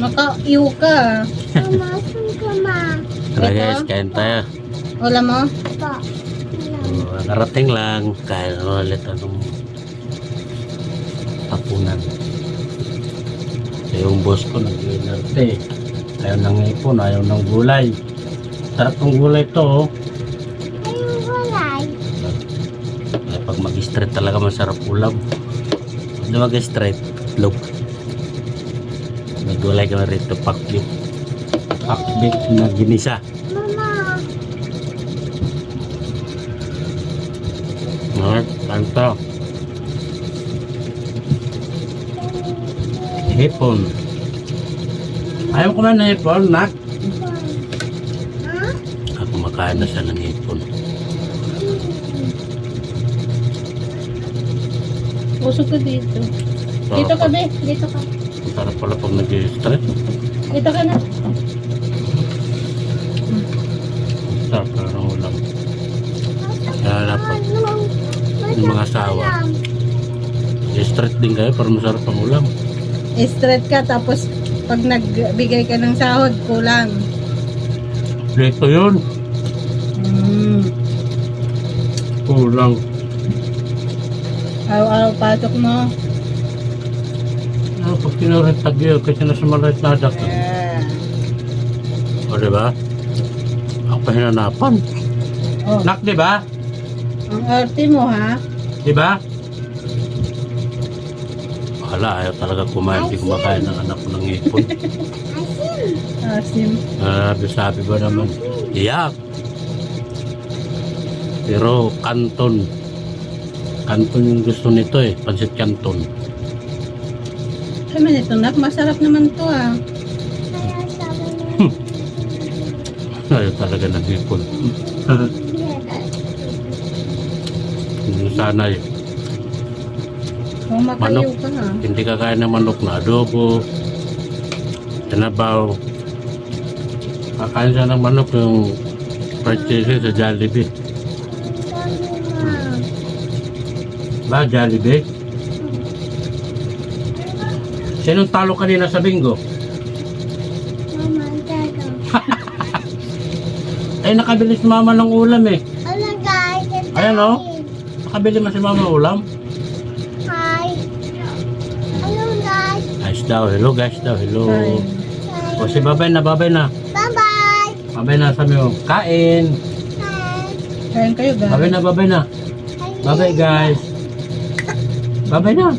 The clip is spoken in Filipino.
Maka-iw ka. Tara Ito? guys, kain tayo. Wala mo? Narating lang. Kain ulit anong hapunan. Yung boss ko nag-inerte. Ayaw ng ipon, ayaw ng gulay. Sarap ng gulay to. Pag mag-straight talaga masarap ulam. Pag mag-straight, itlog. May gulay ka na rito, pakbit. Pakbit na ginisa. Alright, kanto. Hipon. Ayaw ko na ng hipon, nak. Ako makain na siya ng hipon. Usok ka dito. Dito ka, be. Dito ka. Sarap pala pag nag-stress. Dito ka na. Sarap pala ng ulam. Kaya dapat yung mga asawa. Straight din kayo para masarap ang ulam. Straight ka, tapos pag nagbigay ka ng sahod, kulang. Dito yun. Kulang. Araw-araw pasok mo. Pag kinurintag yun, kasi nasa maliit na adak. O diba? Ang pahinanapan. Oh, Nak, diba? ang arte mo, ha? Diba? Wala, ayaw talaga kumain. Hindi kumakain ng anak ko ng ipon. Asim. Sabi ba naman? Iyak. Pero kanton. Kanton yung gusto nito eh. Pansit kanton. Ay, man ito, nak. Masarap naman to, ha? Ayaw talaga ng ipon. Hindi sanay. Kung makayaw ka, ha? Hindi kakain ng manok na adobo. Tinabaw. Kakain siya ng manok yung fried chicken sa Jollibee. Ba, Jollibee? Sinong talo kanina sa bingo? Ay, nakabili si mama ng ulam eh. Ayan o. Nakabili mo si mama ng ulam. Guys daw, hello guys daw, hello. O si babay na. Babay na sabi mo. Kain. Kain kayo, guys. Babay na. Babay guys. Babay na.